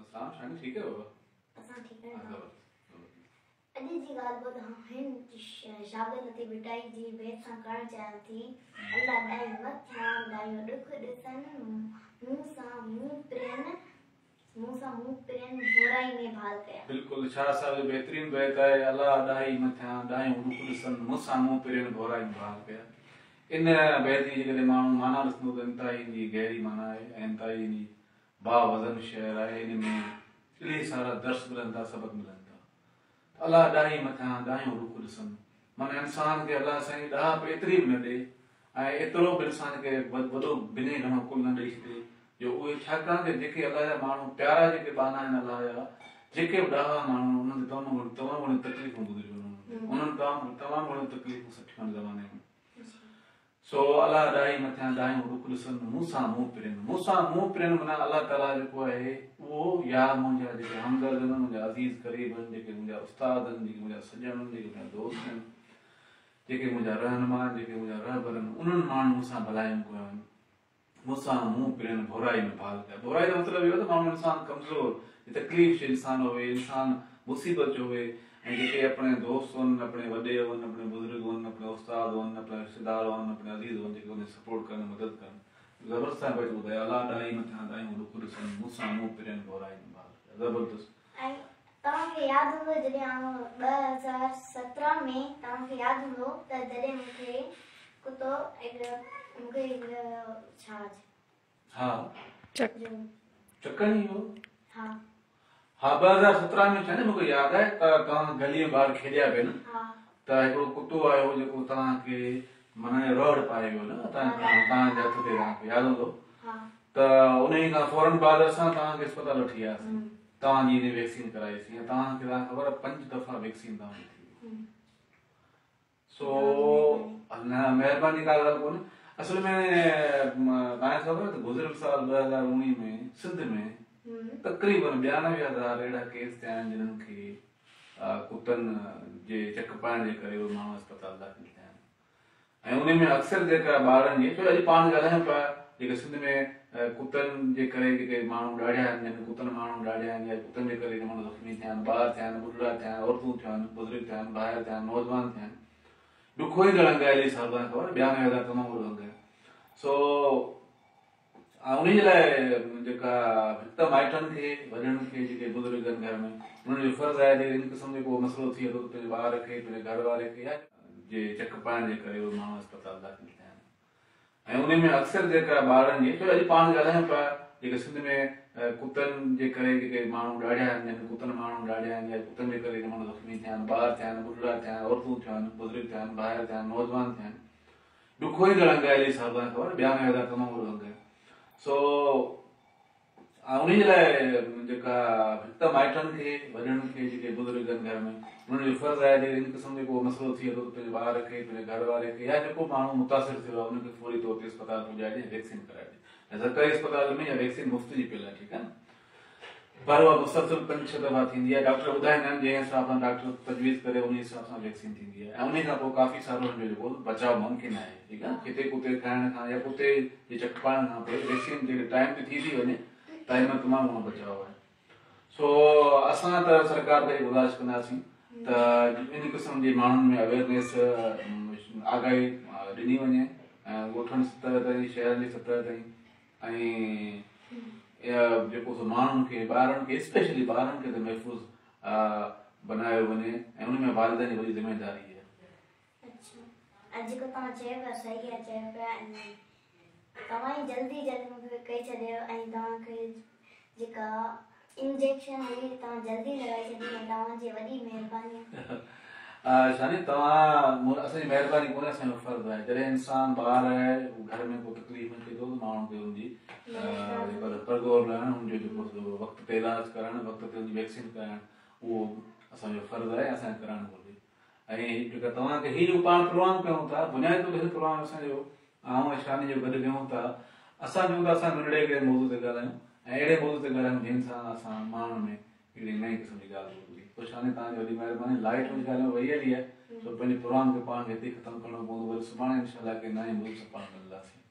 अस्सलाम शानी ठीक है बाबा असां ठीक है हाँ अॼु जी ॻाल्हि ॿुध हिन शागिर्द ते बिटाई जी भेट सां करणु चाहियां थी। अल्लाह ॾाई मथियां ॾायो ॾुख ॾिसनि मूं सां मुंहुं पिरनि बुराई में भाल कया। बिल्कुल शाह साहब जो बेहतरीन बैत है। अल्लाह ॾाई मथियां ॾायूं ॾुख ॾिसनि मूं सां मुंहुं पिरनि बुराई में भाल कया। इन बैत जी जेकॾहिं माण्हू माना ॾिसंदो त इंतिहाई जी गहरी माना आहे ऐं इंतिहाई जी बावज़न शेर आहे। इन में इलाही सारा दर्स मिलनि था, सबक मिलनि था। अल्लाह ॾाई मथियां ॾायूं ॾुख ॾिसनि माना इंसान खे अल्लाह साईं ॾाह एतिरी बि न ॾे ऐं एतिरो बि इंसान खे वॾो बिने घणो कुल न ॾेई छॾे जो उहे छाकाणि त जेके अल्लाह जा माण्हू प्यारा जेके बाना आहिनि अल्लाह जा जेके बि ॾाहा माण्हू उन्हनि तमामु घणी तकलीफ़ूं गुज़रियूं उन्हनि तमामु घणियूं तकलीफ़ूं सठियुनि ज़माने में। सो अल्लाह ॾाई मथियां ॾायूं ॾुख ॾिसनि मूं सां मुंहुं पिरनि माना अल्लाह ताला जेको आहे उहो या मुंहिंजा जेके हमदर्द आहिनि मुंहिंजा अज़ीज़ क़रीब आहिनि जेके मुंहिंजा उस्ताद आहिनि जेके मुंहिंजा सॼण आहिनि जेके मुंहिंजा दोस्त आहिनि जेके मुंहिंजा रहनुमा आहिनि जेके मुंहिंजा रहबर आहिनि उन्हनि माण्हुनि मूंसां भलायूं कयूं आहिनि मूंसां मुंहुं पिरनि बुराई में भाल कया। बुराई जो मतिलबु इहो त माण्हू इंसान कमज़ोर तकलीफ़ जो इंसान होवे इंसान मुसीबत जो होवे ऐं जेके अपने दोस्त हुअनि अपने वॾे हुअनि अपने बुज़ुर्ग हुअनि अपने उस्ताद हुअनि अपने रिश्तेदार हुअनि अपने अज़ीज़ हुअनि जेके उन्हें सपोर्ट कनि मदद कनि ज़बरदस्त सां भई ॿुधायो अल्लाह ॾाई मथियां ॾायूं ॾुख ॾिसनि मूंसां मुंहुं पिरनि बुराई में भाल कया। ज़बरदस्त। ऐं तव्हांखे यादि हूंदो जॾहिं 2017 में तव्हांखे यादि हूंदो त जॾहिं मूंखे कुतो मूंखे छा हा चकणी हो हाँ हाँ 2017 में छा मूंखे यादि आहे त तव्हां गलीअ में ॿार खेॾिया पिया न त हिकिड़ो कुतो आयो जेको तव्हांखे माना रड़ पाए वियो न तव्हांजे हथ ते तव्हांखे यादि हूंदो त उन खां फौरन बाद असां तव्हांखे अस्पताल वठी वियासीं तव्हांजी वैक्सीन कराईसीं तव्हांखे ख़बर आहे 5 दफ़ा वैक्सीन तव्हांजी थी। सो न महिरबानी का ॻाल्हि कोन्हे असल में तव्हांखे ख़बर आहे त गुज़िरियल साल 2019 में सिंध में तक़रीबन 92,000 अहिड़ा केस थिया आहिनि जिन्हनि खे कुतनि जे चक पाइण जे करे उहे माण्हू अस्पताल दाख़िल थिया आहिनि ऐं उन में अक्सर जेका ॿारनि जी छो अॼु पाण ॻाल्हायूं पिया जेके सिंध में कुतनि जे करे जेके माण्हू ॾाढिया आहिनि कुतनि माण्हू ॾाढिया आहिनि या कुतनि जे करे माण्हू ज़ख़्मी थिया आहिनि ॿार थिया आहिनि ॿुढड़ा थिया आहिनि औरतूं थिया आहिनि बुज़ुर्ग थिया आहिनि ॿाहिरि थिया आहिनि नौजवान थिया आहिनि ॾुखो ई अंग आहे इलाही साल तव्हांखे ख़बर 92,000 तमामु वॾो अंग आहे। सो उन जे लाइ जेका हिक माइटनि खे वॾनि खे जेके बुज़ुर्ग आहिनि घर में उन्हनि जो फर्ज़ु आहे इन क़िस्म जो को मसइलो थिए थो त पंहिंजे ॿार खे पंहिंजे घर वारे खे या जे चक पाइण जे करे उहे माण्हू अस्पताल दाख़िल थिया आहिनि ऐं उन में अक्सर जेका ॿारनि जी छो अॼु पाण ॻाल्हायूं पिया जेके सिंध में कुतनि जे करे जेके माण्हू ॾाढिया आहिनि कुतनि माण्हू ॾाढिया आहिनि या कुतनि जे करे माण्हू ज़ख़्मी थिया आहिनि ॿार थिया आहिनि ॿुढड़ा थिया आहिनि औरतूं थिया आहिनि बुज़ुर्ग थिया आहिनि ॿाहिरि थिया आहिनि नौजवान थिया आहिनि ॾुखो ई अंग आहे इलाही साल तव्हांखे ख़बर 92,000 तमामु वॾो अंग आहे। सो उन जे लाइ जेका हिक माइटनि खे वॾनि खे जेके बुज़ुर्ग आहिनि घर में उन्हनि जो फर्ज़ु आहे इन क़िस्म जो को मसइलो थिए थो त पंहिंजे ॿार खे पंहिंजे घर वारे खे या जेको माण्हू मुतासिर थियो आहे उनखे फौरी तौर ते अस्पताल पहुचाइजे वैक्सीन कराइजे ऐं सरकारी अस्पताल में या वैक्सीन मुफ़्त जी पियल आहे ठीकु आहे न पर उहा मुसलसल 5-6 दफ़ा थींदी आहे डॉक्टर ॿुधाईंदा आहिनि जंहिं हिसाब सां डॉक्टर तजवीज़ करे उन हिसाब सां वैक्सीन थींदी आहे ऐं उन खां पोइ काफ़ी सारो हुनजो जेको बचाव मुमकिन आहे ठीकु आहे किथे कुते खाइण खां या कुते जे चक पाइण खां पोइ वैक्सीन जेके टाइम ते थी वञे त हिन में तमामु घणो बचाव आहे। सो असां त सरकार खे गुज़ारिश कंदासीं त इन क़िस्म जे माण्हुनि में अवेयरनेस आगाही ॾिनी वञे ऐं ॻोठनि सतह ताईं शहरनि जी सतह ताईं ऐं जेको माण्हुनि खे ॿारनि खे स्पेशली ॿारनि खे त महफ़ूज़ बनायो वञे ऐं उन में वालिदैन जी वॾी ज़िमेदारी आहे। अॼु जेको तव्हां चयो पिया सही आहे चयो पिया तव्हां ई जल्दी मूंखे कई छॾियो ऐं तव्हांखे जेका इंजेक्शन हुई तव्हां जल्दी लॻाई छॾी ऐं तव्हांजी वॾी महिरबानी शानी तव्हां असांजी महिरबानी कोन्हे असांजो फर्ज़ु आहे जॾहिं इंसान ॿार आहे घर में को तकलीफ़ थिए थो त माण्हुनि खे हुनजी परगोर रहणु हुनजो जेको वक़्त ते इलाजु कराइणु वक़्त ते हुनजी वैक्सीन कराइणु उहो असांजो फर्ज़ु आहे असांखे कराइणु घुरिजे ऐं जेका तव्हांखे हीउ जो पाण प्रोग्राम कयूं था बुनियादी तौर ते प्रोग्राम असांजो आऊं ऐं शानी जो गॾु वियूं था असां चऊं था असां नंढड़े के मौज़ू ते ॻाल्हायूं ऐं अहिड़े मौज़ू ते ॻाल्हायूं जंहिं सां असां माण्हुनि में हिकिड़ी नई क़िस्म जी ॻाल्हि ॿुधी पोइ शानी तव्हांजी वॾी महिरबानी लाइट जी ॻाल्हि वई हली आहे सो पंहिंजे प्रोग्राम खे पाण खे हिते ख़तमु करिणो पवंदो वरी सुभाणे इनशाला के नए मौज़ू सां पाण मिलंदासीं।